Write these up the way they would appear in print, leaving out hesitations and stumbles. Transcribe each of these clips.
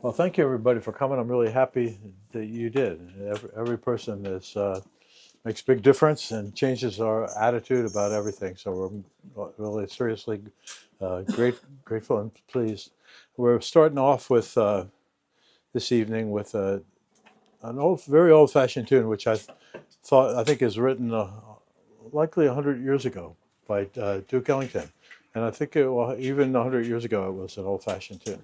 Well, thank you everybody for coming. I'm really happy that you did. Every person is makes a big difference and changes our attitude about everything. So we're really seriously grateful and pleased. We're starting off with this evening with very old-fashioned tune, which I think is written likely 100 years ago by Duke Ellington, and I think even 100 years ago it was an old-fashioned tune.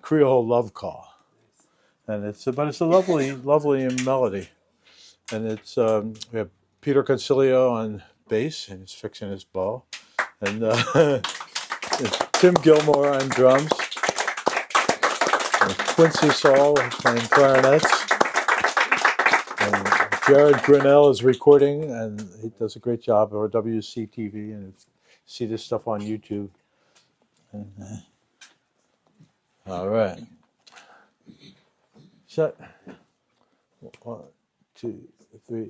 Creole Love Call, and it's a lovely melody, and we have Peter Concilio on bass, and he's fixing his bow, and it's Tim Gilmore on drums, and Quincy Saul playing clarinets, and Jared Grinnell is recording, and he does a great job for WCTV, and see this stuff on YouTube. And, all right. Set. 1, 2, 3.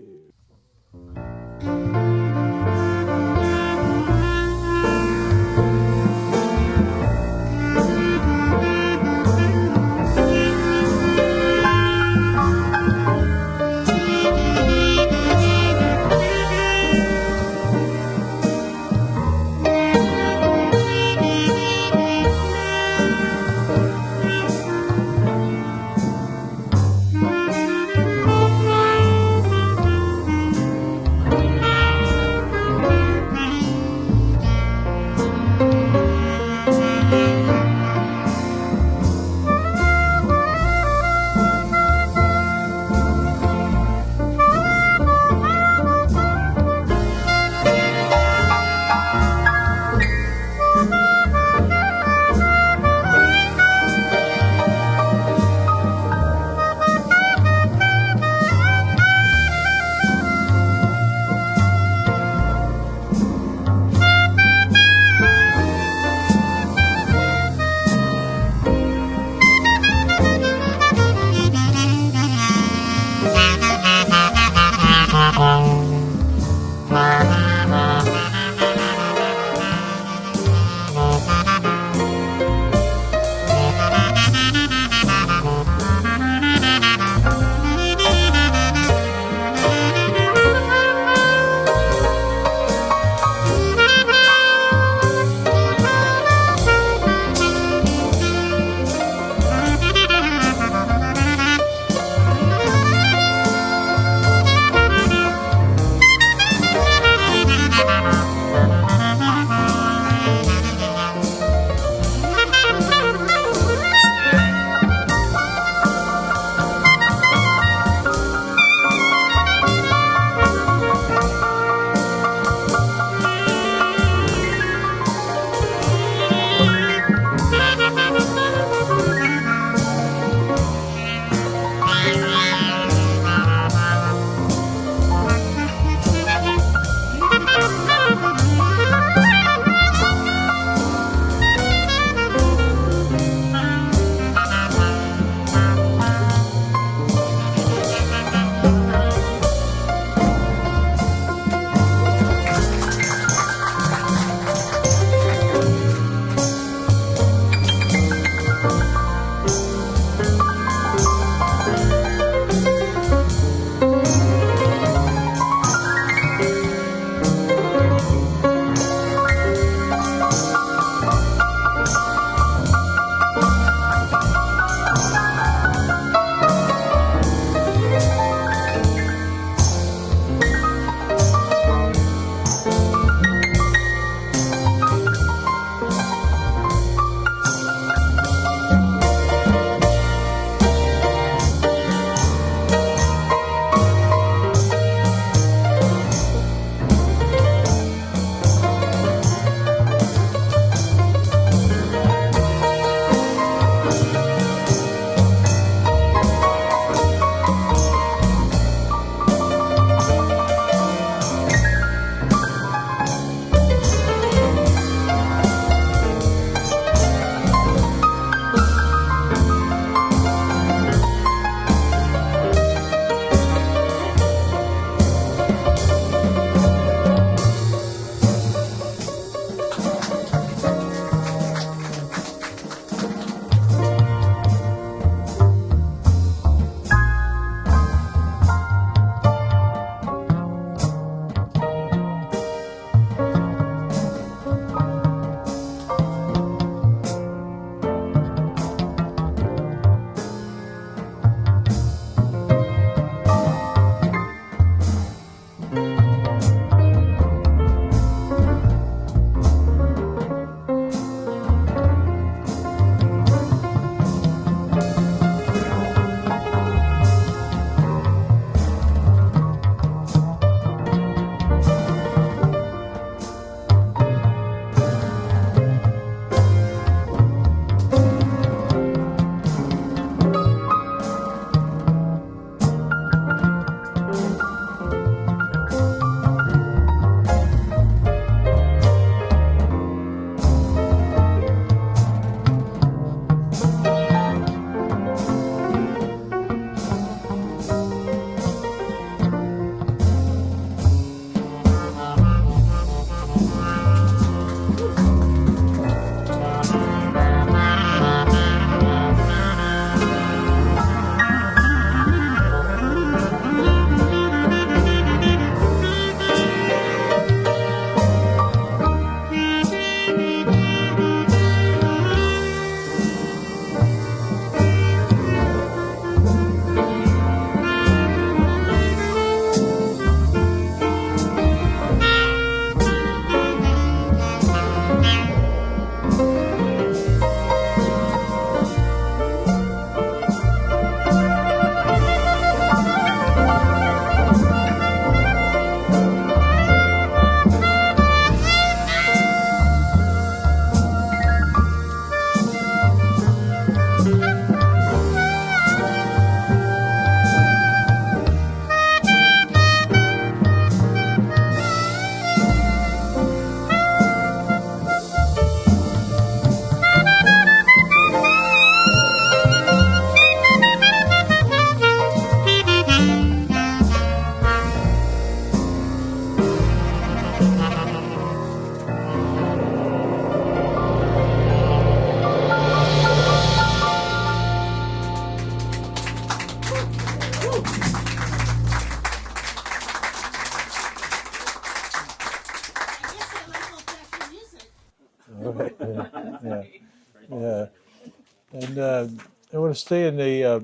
And I want to stay in the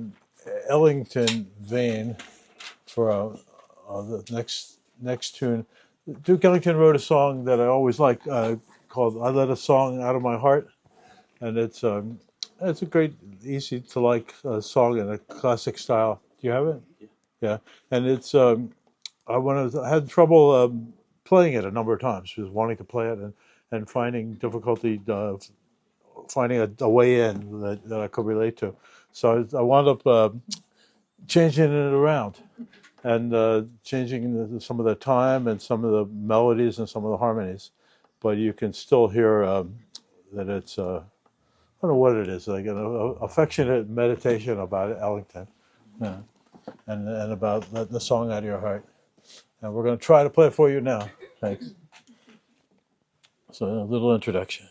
Ellington vein for the next tune. Duke Ellington wrote a song that I always like called "I Let a Song Out of My Heart," and it's a great, easy to like song in a classic style. Do you have it? Yeah, and it's I had trouble playing it a number of times, just wanting to play it and finding difficulty finding a way in that I could relate to. So I wound up changing it around and changing some of the time and some of the melodies and some of the harmonies. But you can still hear that it's, I don't know what it is, like an affectionate meditation about Ellington, yeah, and about letting the song out of your heart. And we're going to try to play it for you now. Thanks. So a little introduction.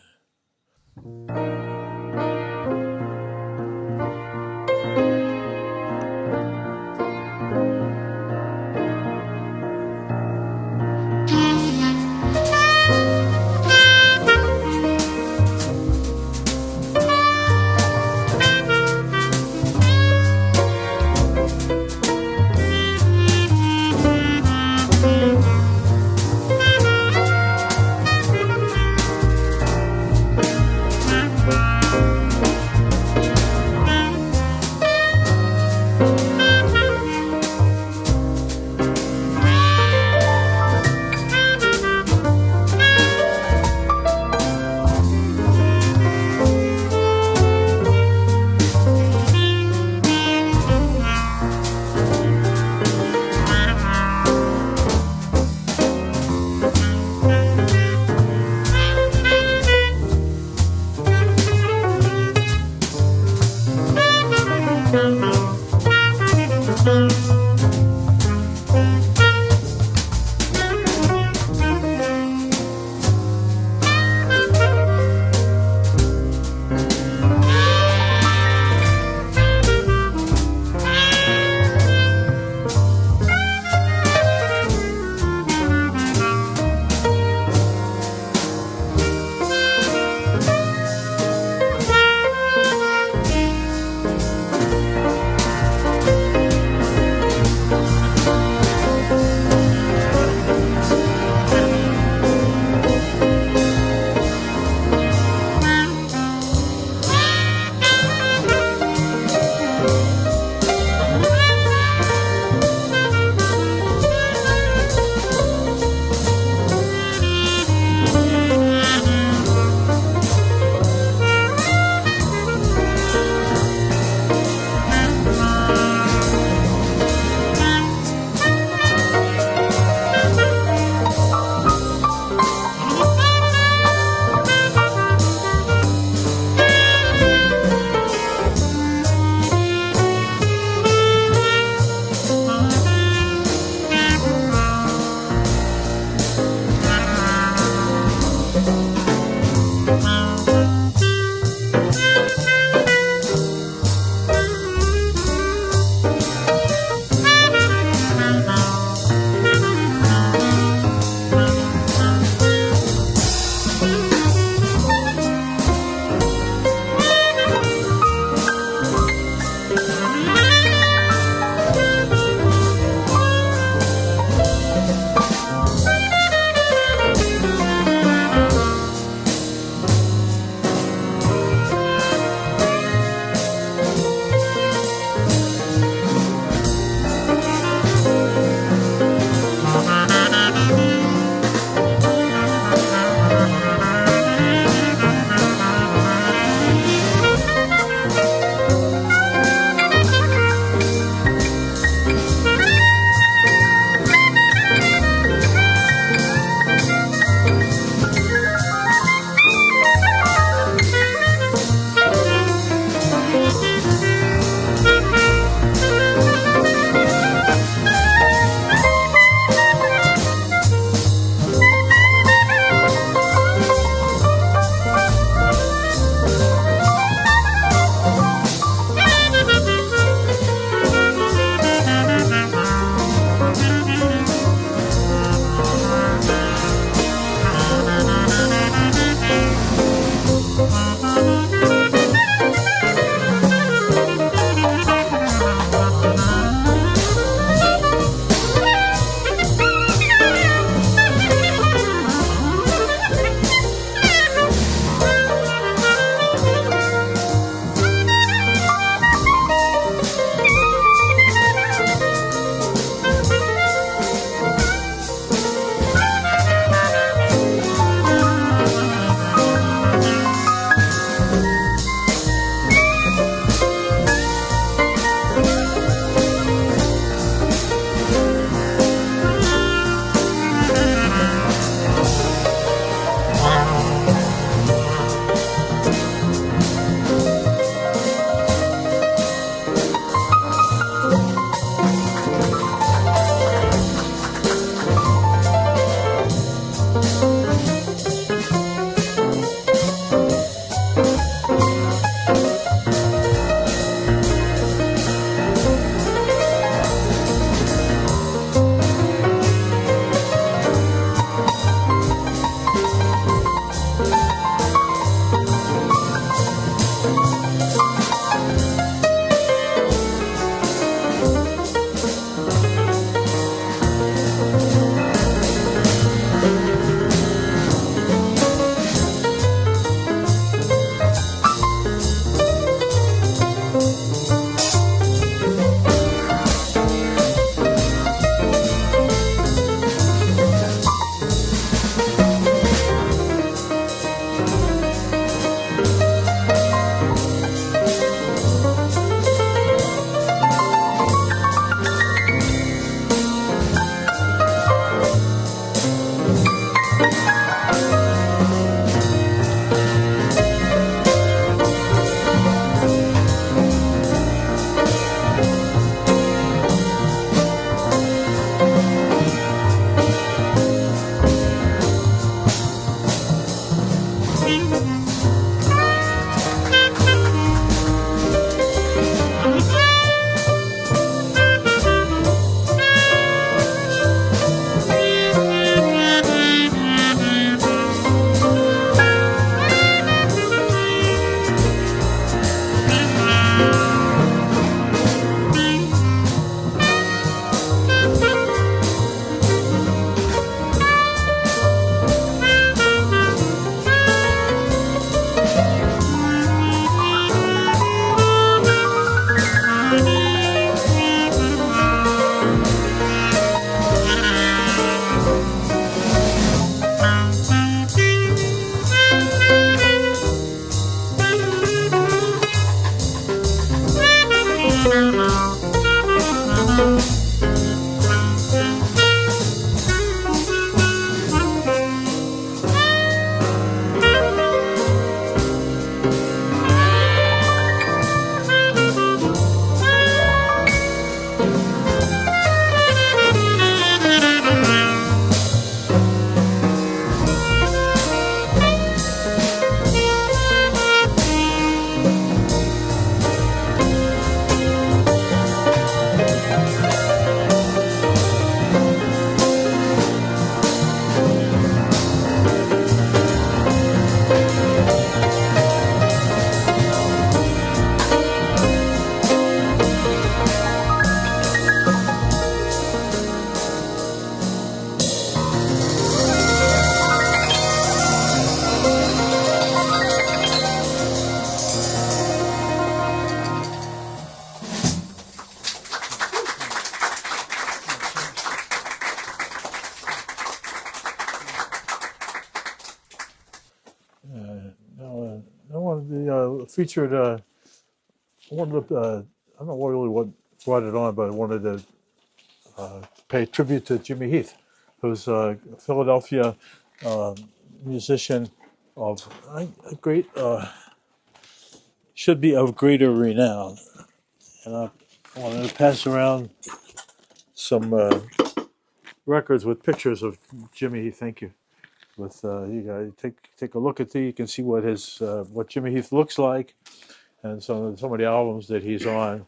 I wanted to featured one of the I don't know really what brought it on, but I wanted to pay tribute to Jimmy Heath, who's a Philadelphia musician of a great should be of greater renown. And I wanted to pass around some records with pictures of Jimmy Heath. Thank you. With you guys take a look at these. You can see what Jimmy Heath looks like, and some of the albums that he's on.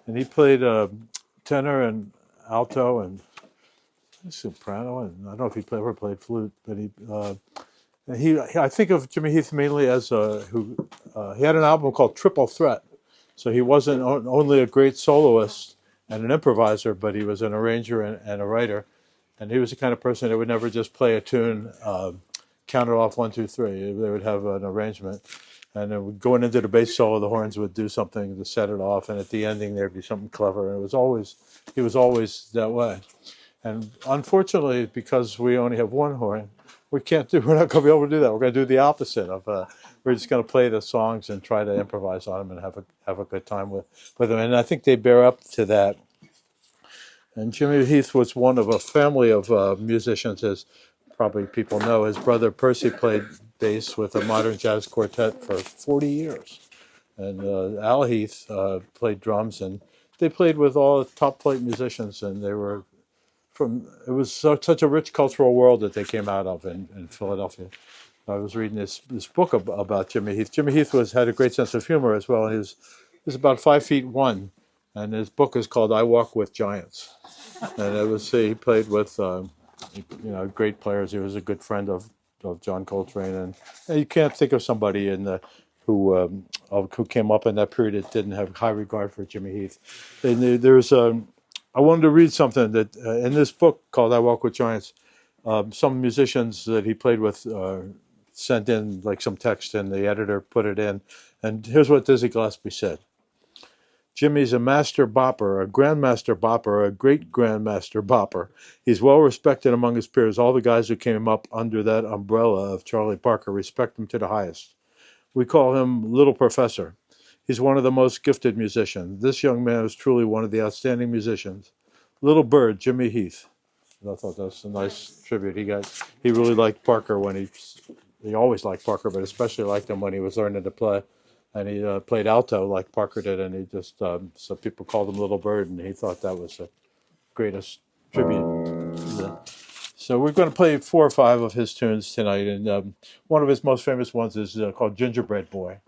And he played tenor and alto and soprano, and I don't know if he ever played flute, but I think of Jimmy Heath mainly as he had an album called Triple Threat. So he wasn't only a great soloist and an improviser, but he was an arranger and a writer. And he was the kind of person that would never just play a tune, count it off 1, 2, 3. They would have an arrangement. And then going into the bass solo, the horns would do something to set it off. And at the ending, there'd be something clever. And he was always that way. And unfortunately, because we only have one horn, we're not going to be able to do that. We're going to do the opposite of, we're just going to play the songs and try to improvise on them and have a good time with them. And I think they bear up to that. And Jimmy Heath was one of a family of musicians, as probably people know. His brother Percy played bass with a modern jazz quartet for 40 years. And Al Heath played drums, and they played with all the top flight musicians, and they were it was such a rich cultural world that they came out of in Philadelphia. I was reading this book about Jimmy Heath. Jimmy Heath had a great sense of humor as well. He was about 5'1", and his book is called "I Walk with Giants." And he played with great players. He was a good friend of John Coltrane, and you can't think of somebody who came up in that period that didn't have high regard for Jimmy Heath. And I wanted to read something that in this book called "I Walk with Giants." Some musicians that he played with sent in like some text, and the editor put it in. And here's what Dizzy Gillespie said. Jimmy's a master bopper, a grandmaster bopper, a great grandmaster bopper. He's well respected among his peers. All the guys who came up under that umbrella of Charlie Parker respect him to the highest. We call him Little Professor. He's one of the most gifted musicians. This young man is truly one of the outstanding musicians. Little Bird, Jimmy Heath. And I thought that was a nice tribute. He really liked Parker when he always liked Parker, but especially liked him when he was learning to play. And he played alto like Parker did, and he just, so people called him Little Bird, and he thought that was the greatest tribute. So we're going to play 4 or 5 of his tunes tonight, and one of his most famous ones is called Gingerbread Boy.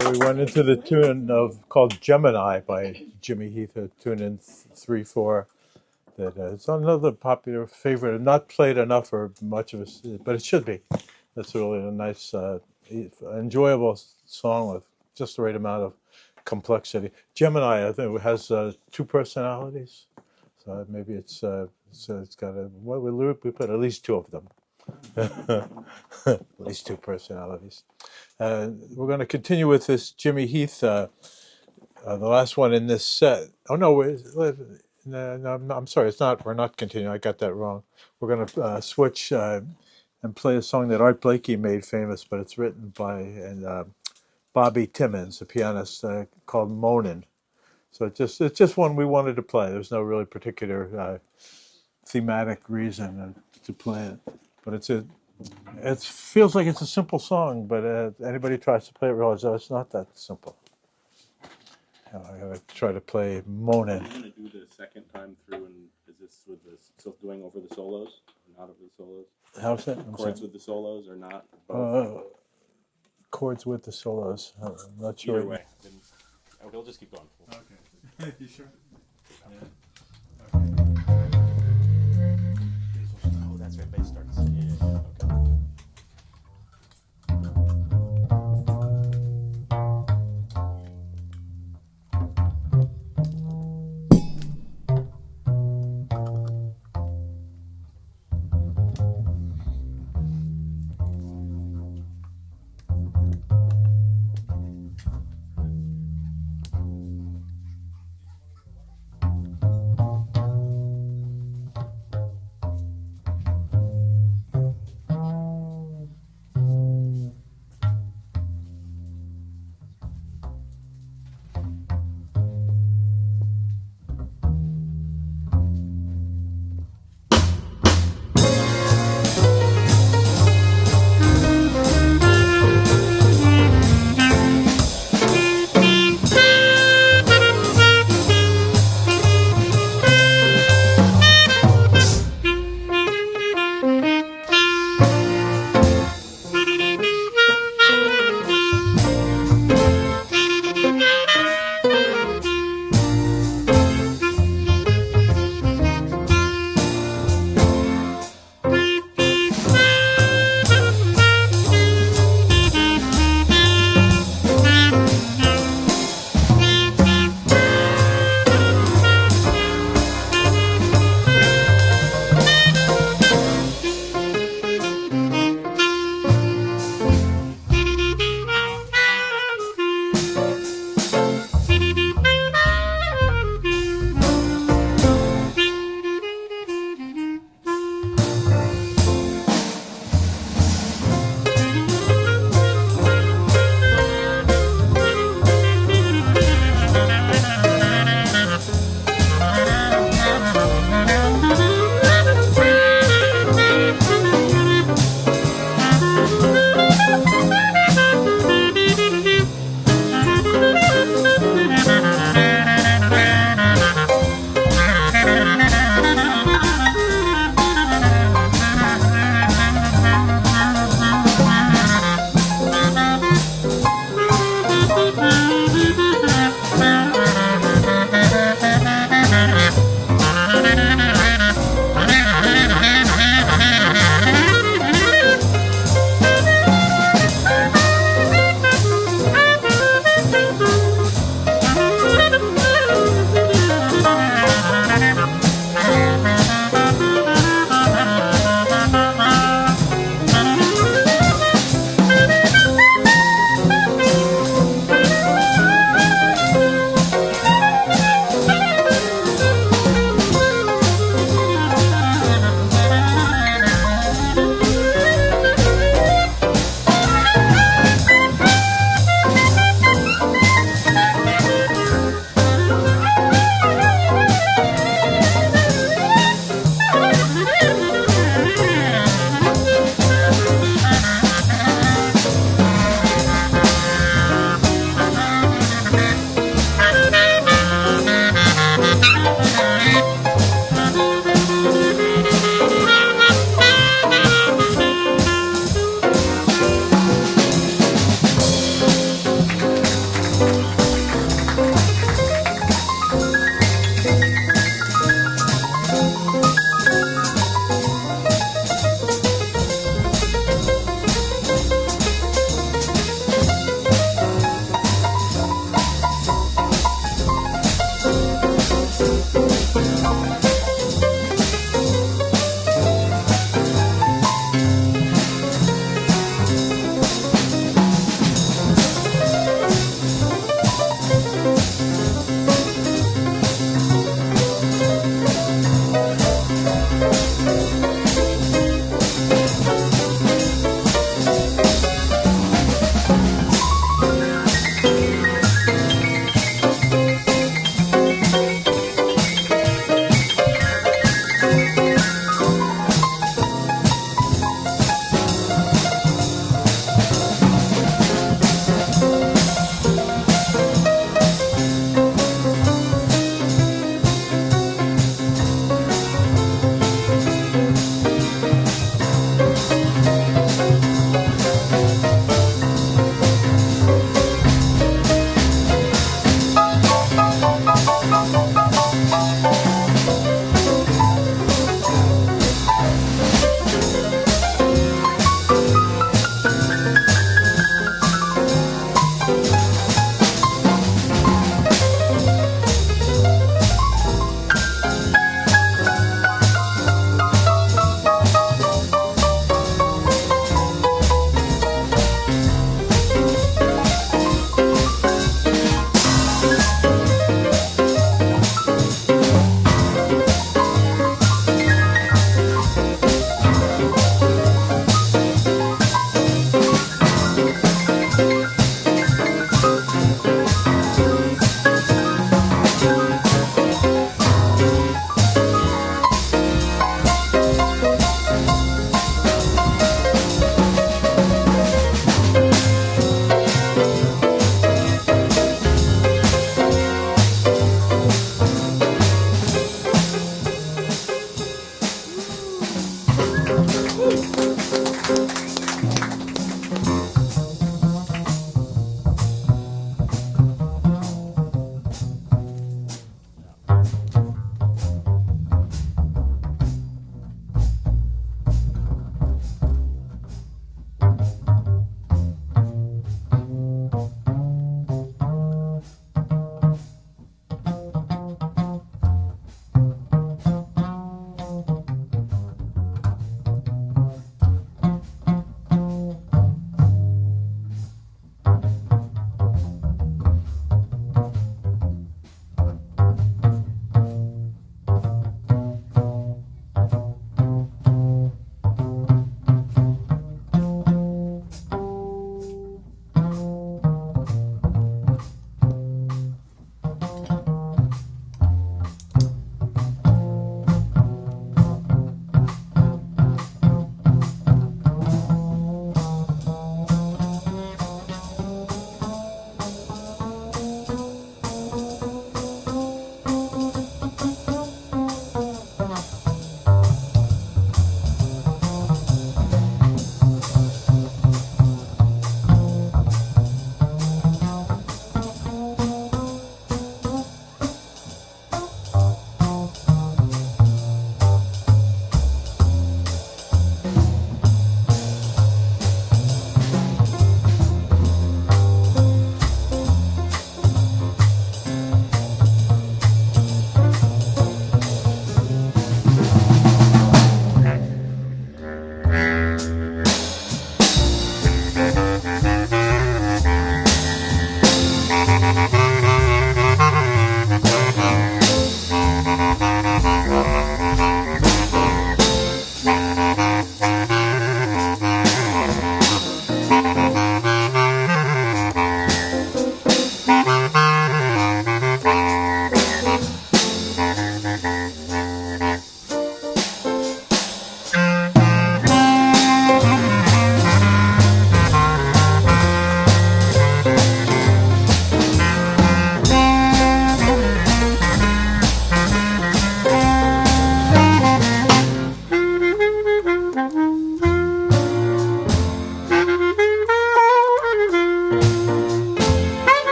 We went into the tune of called Gemini by Jimmy Heath, a tune in 3/4 that it's another popular favorite. Not played enough or much of it, but it should be. That's really a nice, enjoyable song with just the right amount of complexity. Gemini, I think, has two personalities, so maybe it's got a well, we put at least two of them, at least two personalities. We're going to continue with this Jimmy Heath, the last one in this set. Oh no, no, I'm sorry, it's not. We're not continuing. I got that wrong. We're going to switch and play a song that Art Blakey made famous, but it's written by Bobby Timmons, a pianist, called "Moanin'." So it's just one we wanted to play. There's no really particular thematic reason to play it, but it feels like it's a simple song, but anybody tries to play it realizes it's not that simple. I gotta try to play "Moanin'." Are you gonna do the second time through, and is this with the still going over the solos, or not over the solos? How's that? Chords with the solos or not? Chords with the solos. I'm not sure. Either way, then we'll just keep going. Okay. You sure? Yeah. Oh, that's right. Bass starts. Yeah. Okay.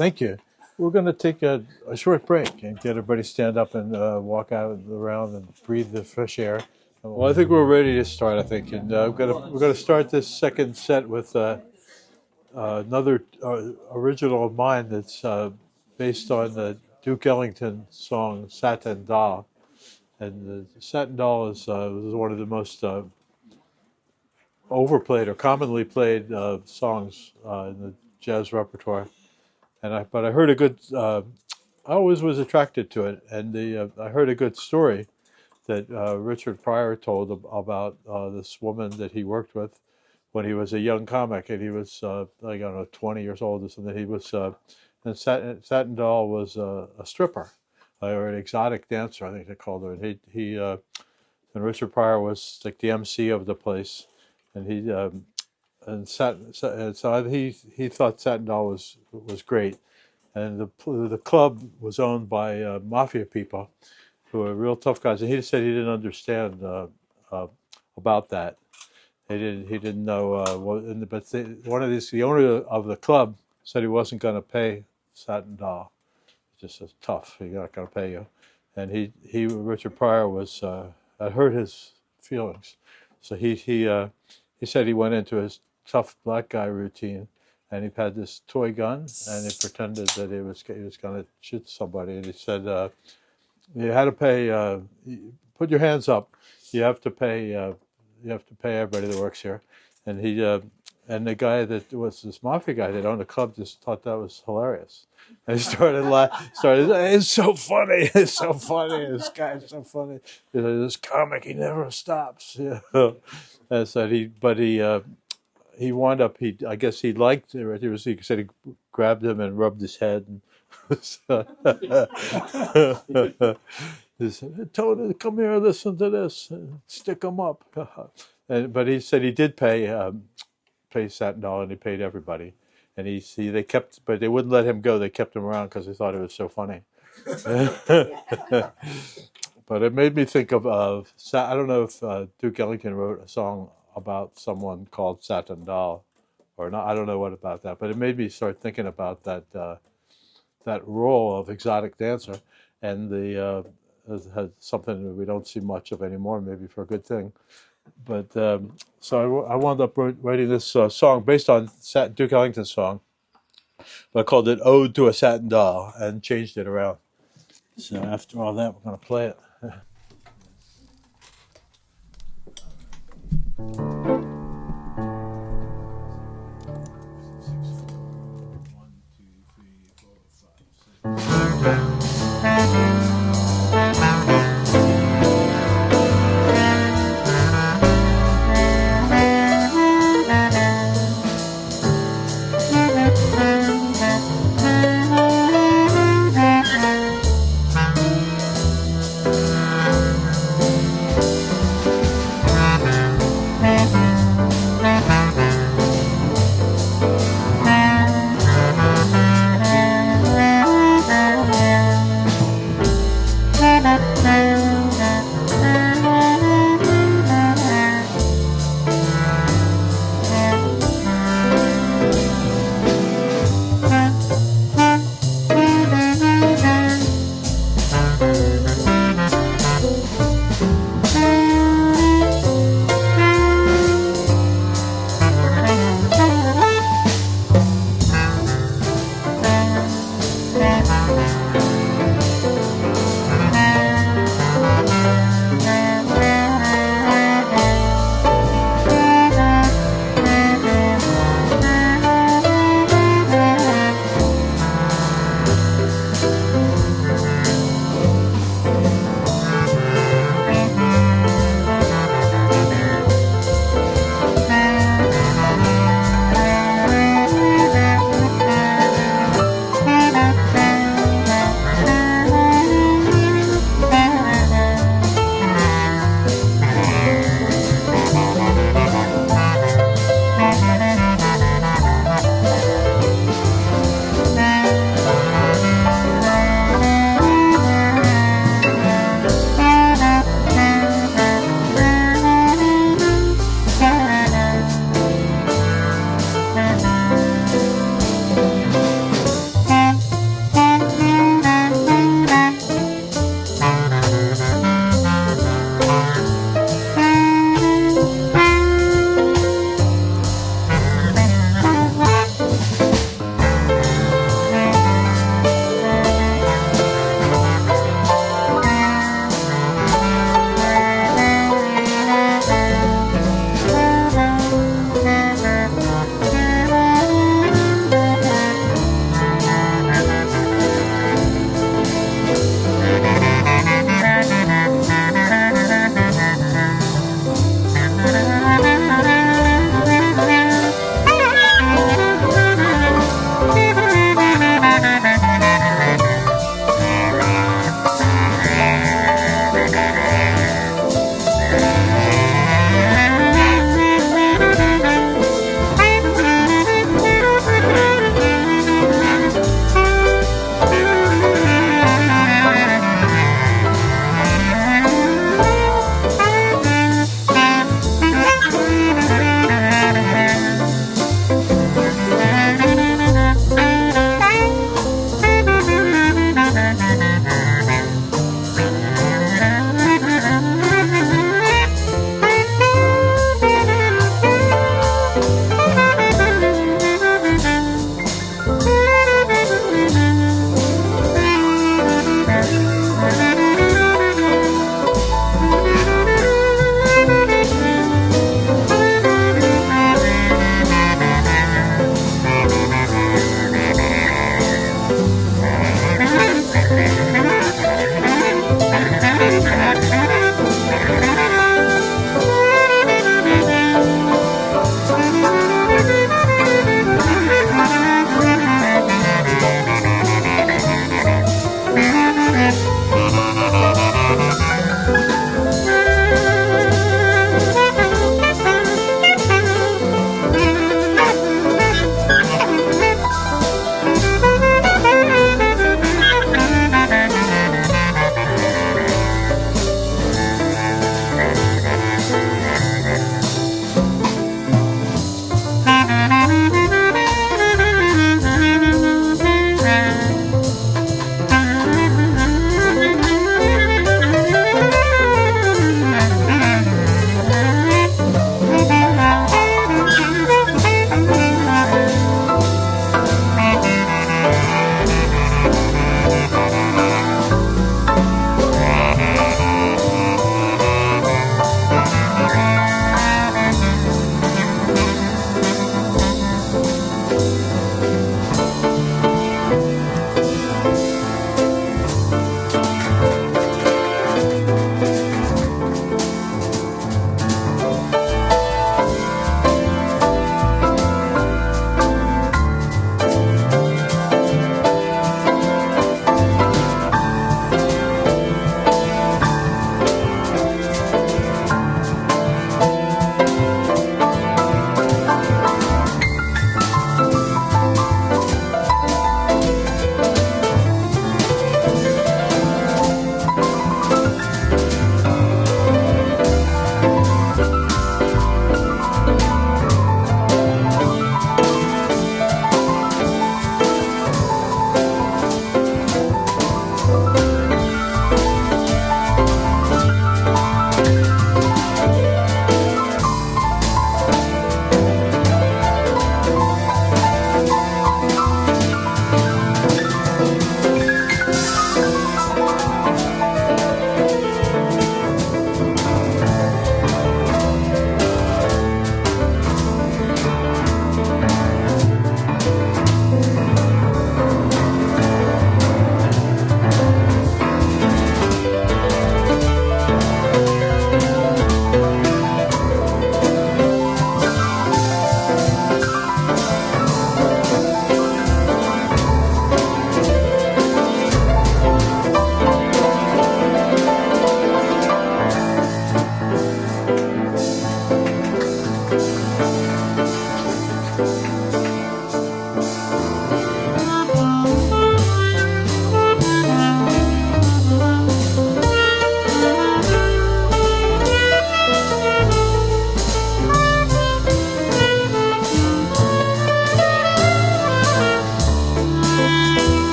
Thank you. We're going to take a short break and get everybody stand up and walk out around and breathe the fresh air. Well, I think we're ready to start. I think, and we're going to start this second set with another original of mine that's based on the Duke Ellington song "Satin Doll." And the Satin Doll is was one of the most overplayed or commonly played songs in the jazz repertoire. But I heard a good. I always was attracted to it, and I heard a good story that Richard Pryor told about this woman that he worked with when he was a young comic, and he was like, I don't know, 20 years old or something. He was, and Satin Doll was a stripper or an exotic dancer, I think they called her. And and Richard Pryor was like the MC of the place, and he thought Satin Doll was great. And the club was owned by mafia people who were real tough guys. And he said he didn't understand about that. He didn't know what. But the owner of the club said he wasn't going to pay Satin Doll. Just says tough. He's not going to pay you. And Richard Pryor was that hurt his feelings. So he said he went into his tough black guy routine, and he had this toy gun, and he pretended that he was going to shoot somebody. And he said, "You had to pay. Put your hands up. You have to pay. You have to pay everybody that works here." And and the guy that was this mafia guy that owned the club just thought that was hilarious. And he started laughing. It's so funny. It's so funny. This guy's so funny. This comic, he never stops. Yeah. And so he wound up. I guess he liked it. He said he grabbed him and rubbed his head. And he said, "Tony, come here, listen to this. Stick him up." But he said he did pay Satin Doll, and he paid everybody. And but they wouldn't let him go. They kept him around because they thought it was so funny. But it made me think of I don't know if Duke Ellington wrote a song about someone called Satin Doll or not. I don't know what about that, but it made me start thinking about that role of exotic dancer, and has something that we don't see much of anymore, maybe for a good thing. But so I wound up writing this song based on Duke Ellington's song, but I called it "Ode to a Satin Doll" and changed it around. So after all that, we're going to play it.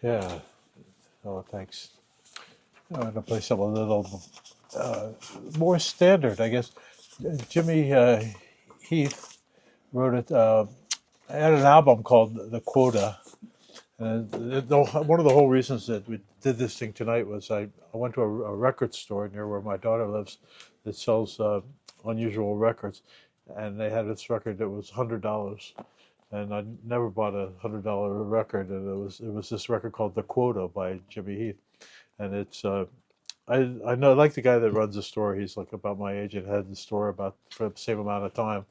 Yeah. Oh, thanks. I'm going to play something a little more standard, I guess. Jimmy Heath wrote it. I had an album called The Quota. And one of the whole reasons that we did this thing tonight was I went to a record store near where my daughter lives that sells unusual records, and they had this record that was $100, and I never bought a $100 record, and it was this record called The Quota by Jimmy Heath, and it's I know I like the guy that runs the store. He's like about my age and had the store about for the same amount of time,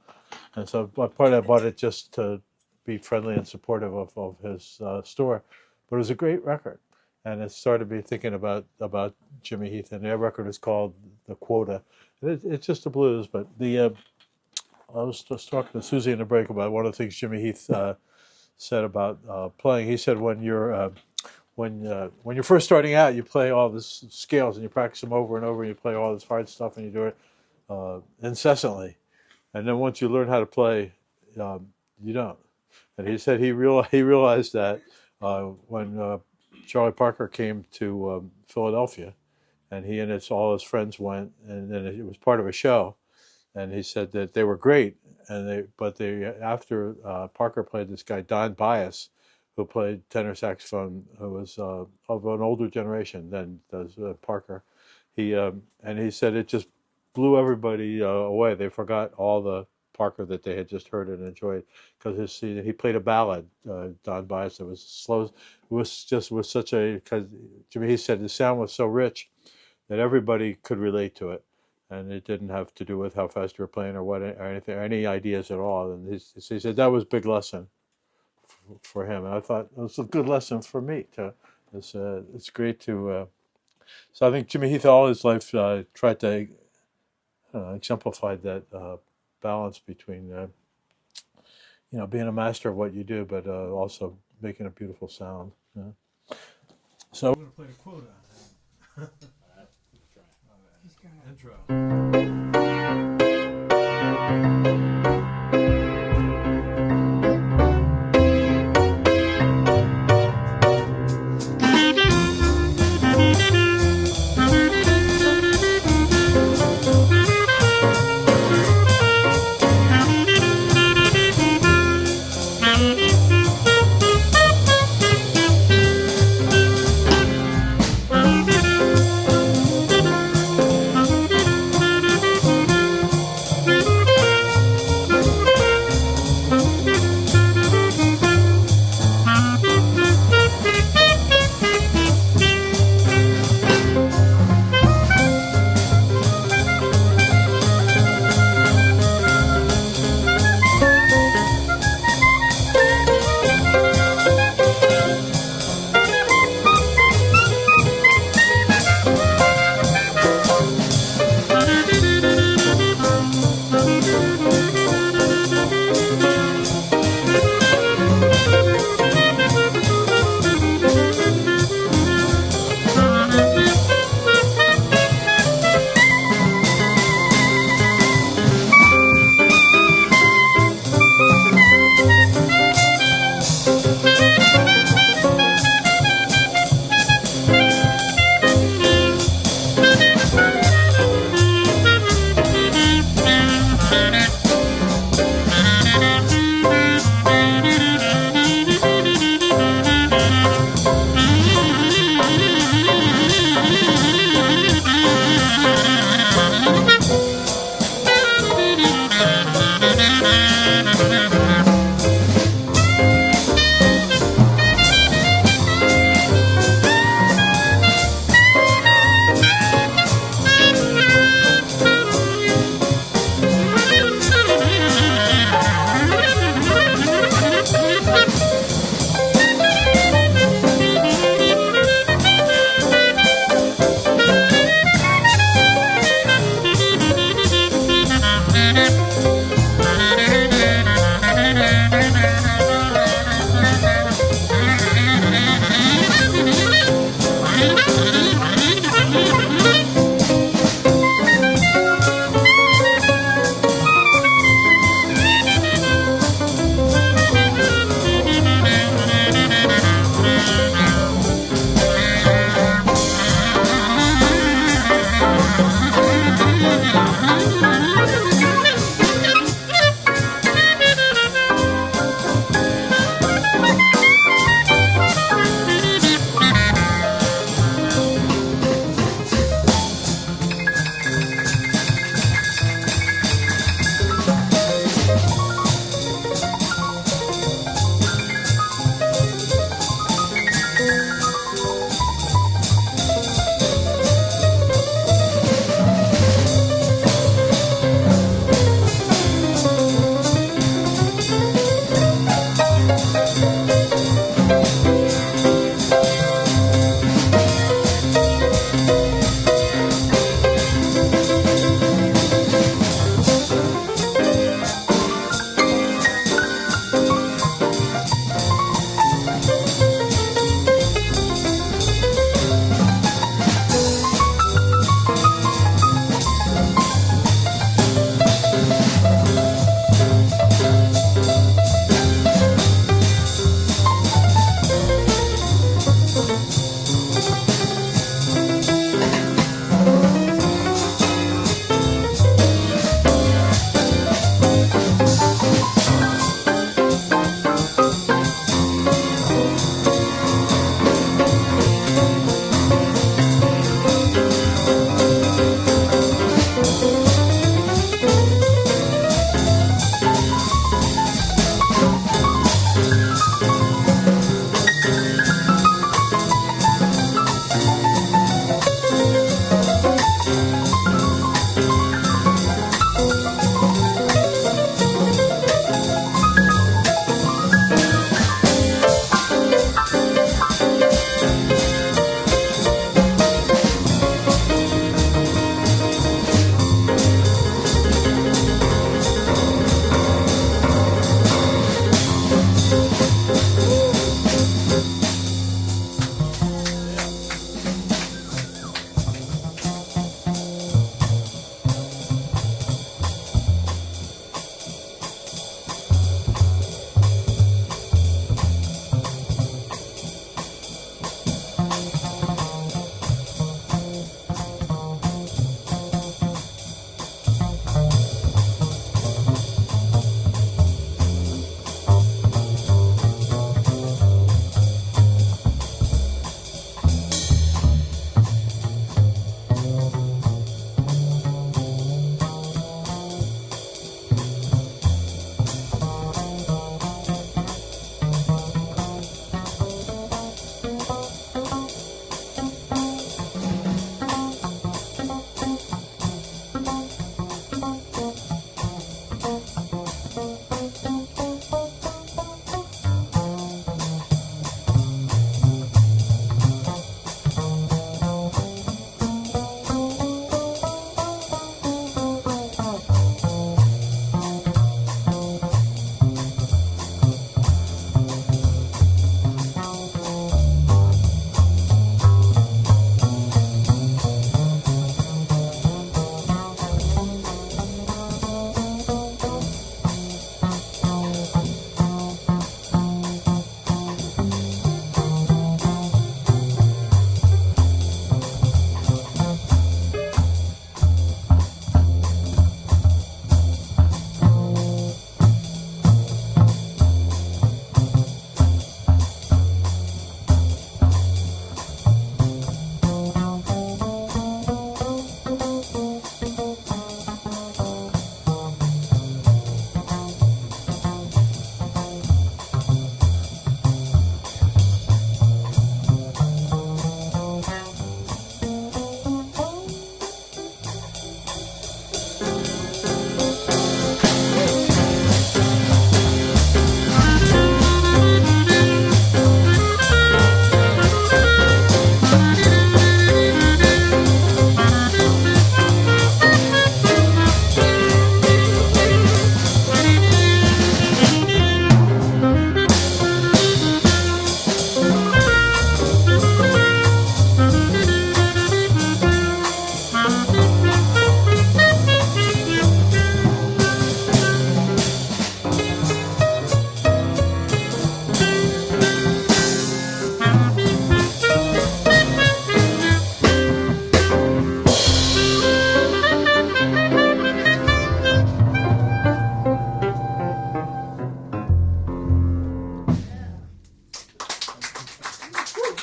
and so I bought it just to be friendly and supportive of his store. But it was a great record, and it started me thinking about Jimmy Heath. And their record is called The Quota. It's just a blues, but I was just talking to Susie in the break about one of the things Jimmy Heath said about playing. He said when you're first starting out, you play all this scales and you practice them over and over, and you play all this hard stuff and you do it incessantly. And then once you learn how to play, you don't. And he said he realized that when Charlie Parker came to Philadelphia, and he and all his friends went, and then it was part of a show, and he said that they were great, but after Parker played this guy Don Bias, who played tenor saxophone, who was of an older generation than does Parker. And he said it just blew everybody away. They forgot all the Parker that they had just heard and enjoyed, because he played a ballad, Don Bias, that was slow. It was such a, because Jimmy, he said the sound was so rich that everybody could relate to it, and it didn't have to do with how fast you were playing or anything, or any ideas at all. And he said that was a big lesson for him, and I thought it was a good lesson for me too. It's great to. So I think Jimmy Heath all his life tried to exemplify that balance between being a master of what you do, but also making a beautiful sound. So we're going to play the quota. Intro.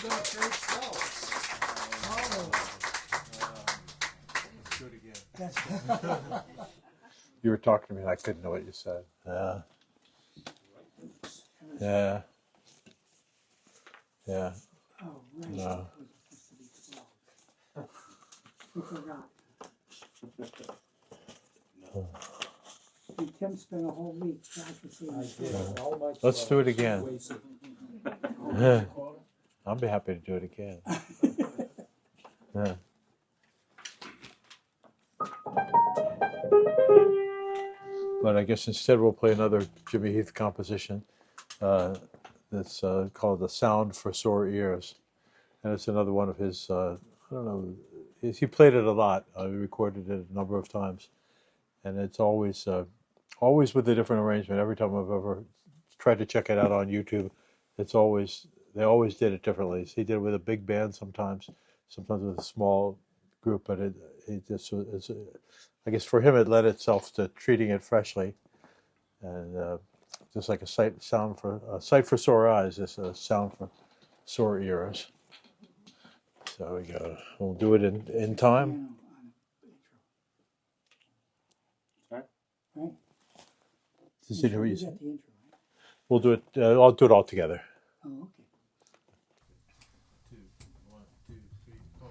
got great spells. Oh. Let's do it again. That's You were talking to me and I couldn't know what you said. Yeah. Yeah. Yeah. Oh, right. No. It was supposed to be 12. We forgot. And Tim spent a whole week practicing. Let's do it again. Yeah. I'll be happy to do it again. Yeah. But I guess instead we'll play another Jimmy Heath composition that's called "The Sound for Sore Ears," and it's another one of his. I don't know. He played it a lot. He recorded it a number of times, and it's always with a different arrangement. Every time I've ever tried to check it out on YouTube, they always did it differently. He did it with a big band sometimes with a small group, but it just it's. I guess for him it led itself to treating it freshly, and just like a sight for sore eyes is a sound for sore ears. So we go. We'll do it in time. Right? Does he know what you You said? got the intro, right? We'll do it. I'll do it all together. Oh, okay. 2, 1, 2, 3, 4.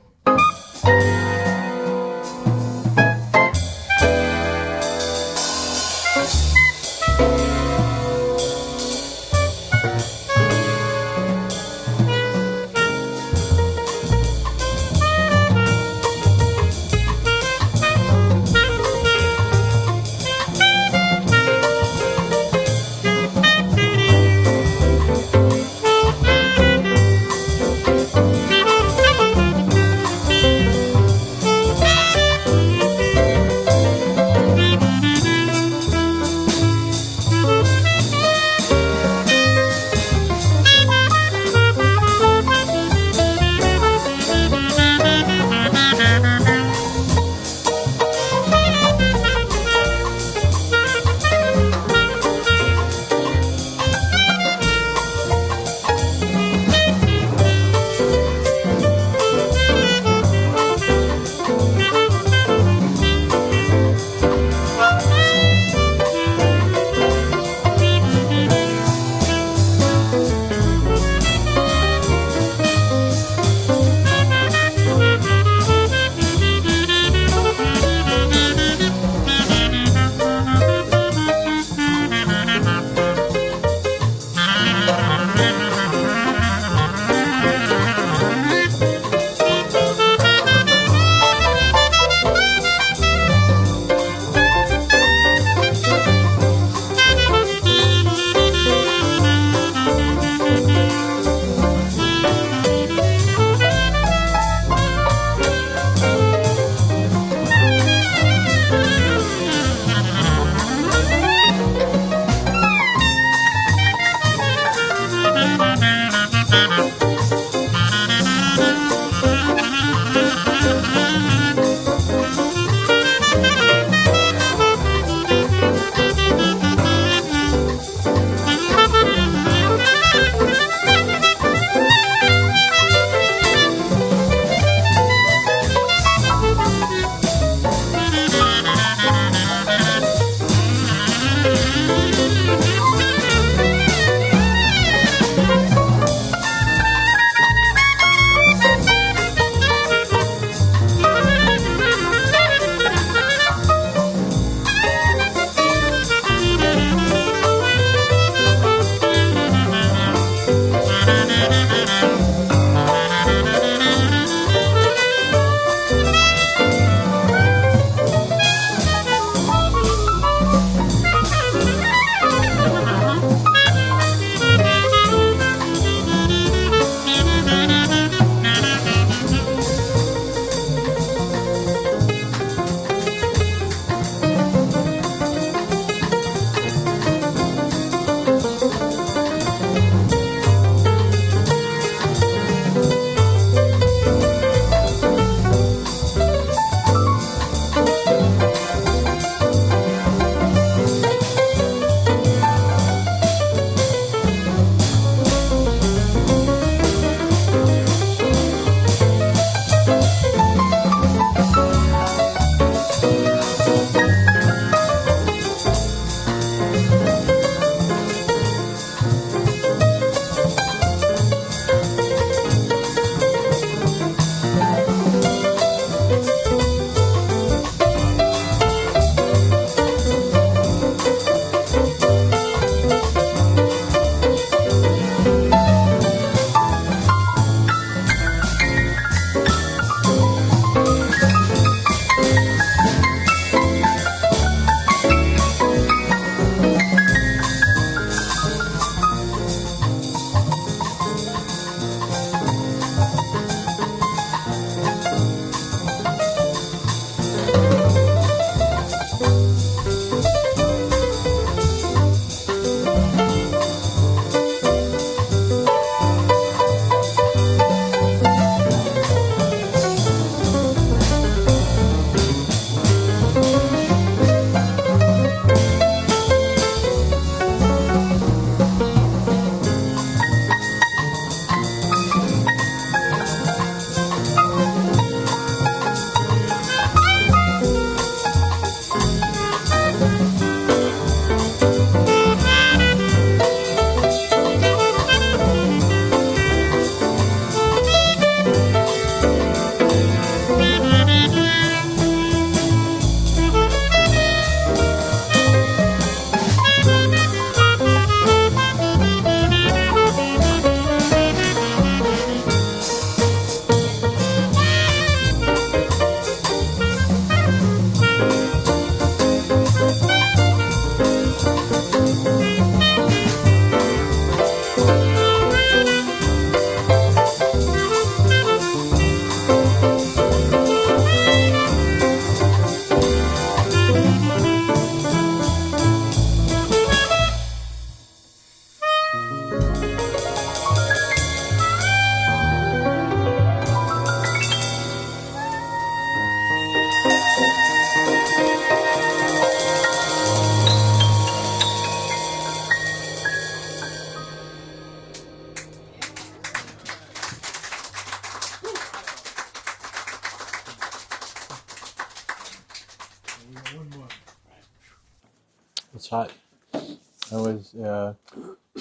hot. It's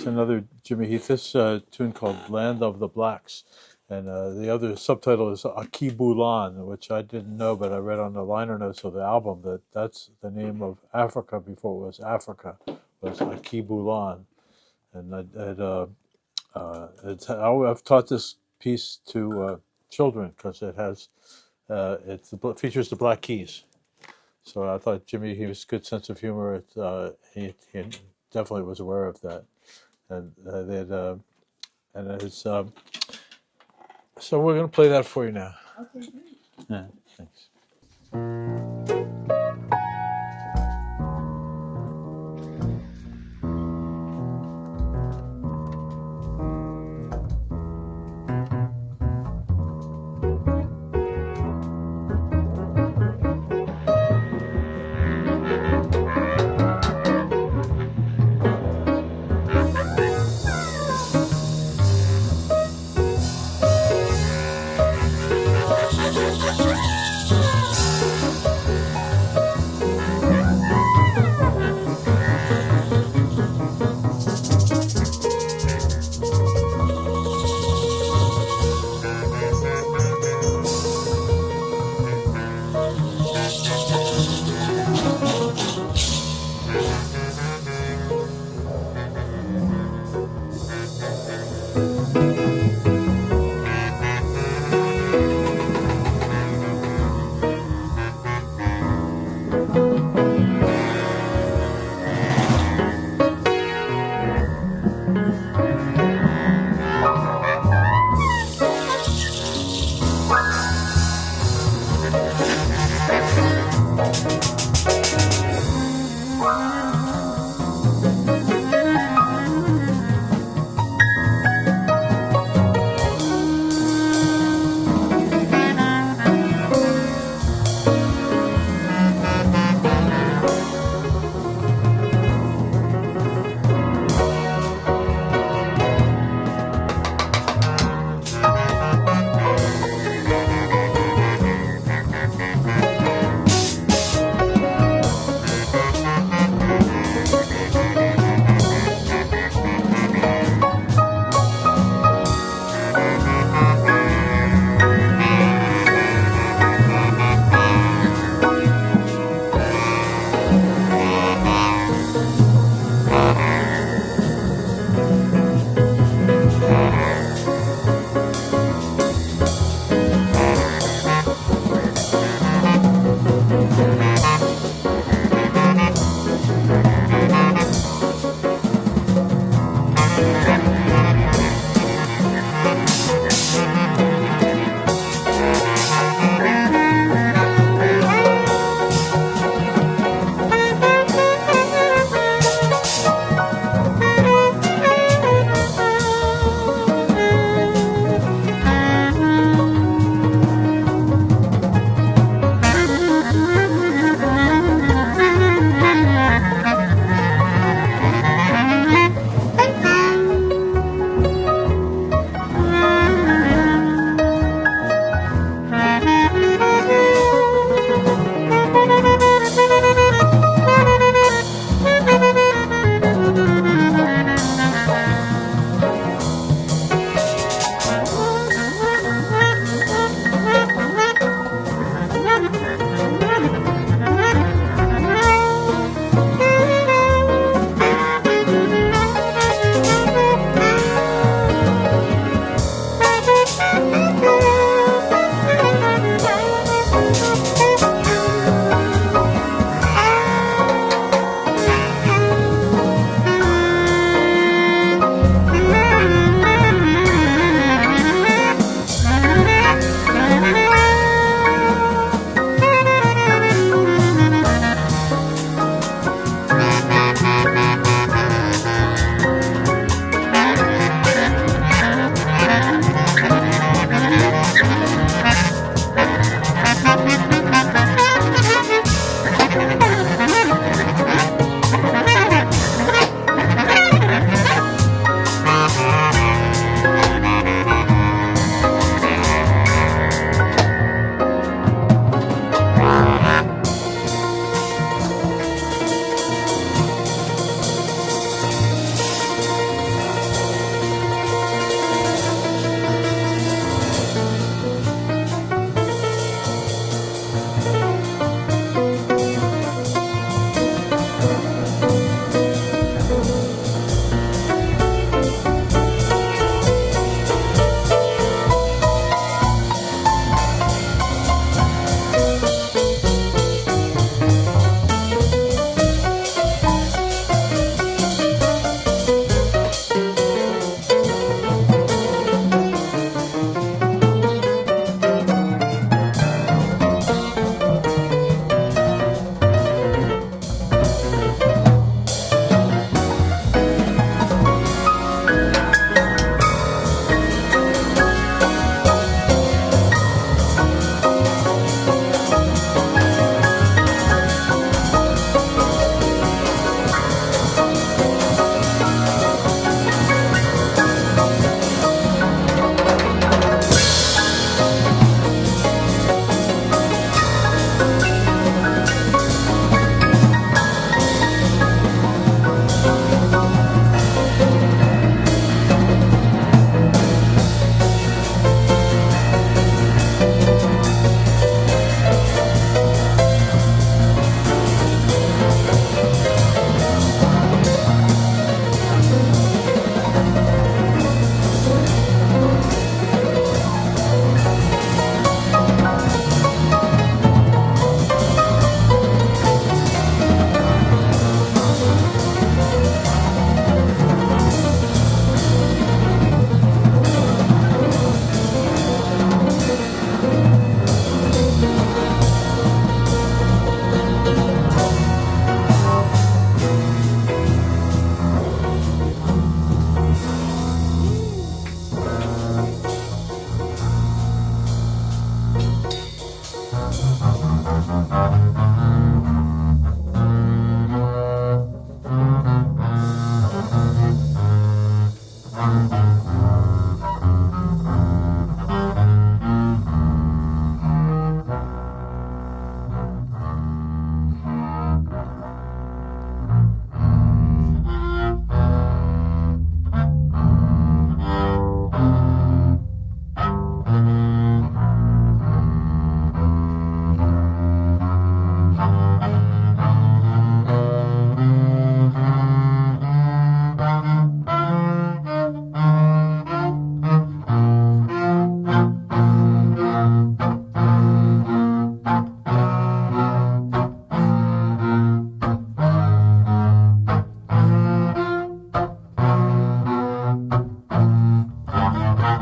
another Jimmy Heath. This tune called "Land of the Blacks," and the other subtitle is Akibulan, which I didn't know, but I read on the liner notes of the album that that's the name of Africa before it was Africa, was Akibulan, and I've taught this piece to children because features the Black Keys. So I thought Jimmy, he was good sense of humor. He definitely was aware of that, and it's so we're gonna play that for you now. Okay, great. Yeah, thanks.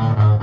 Thank you.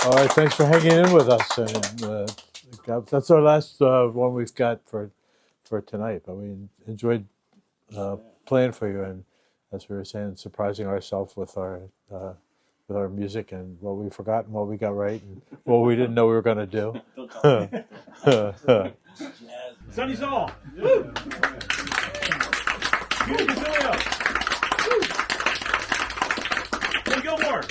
All right, thanks for hanging in with us. And that's our last one we've got for tonight. But we enjoyed playing for you, and as we were saying, surprising ourselves with our music and what we forgot and what we got right and what we didn't know we were going to do. Sonny Saul. Woo! Concilio. Hey, Gilmore.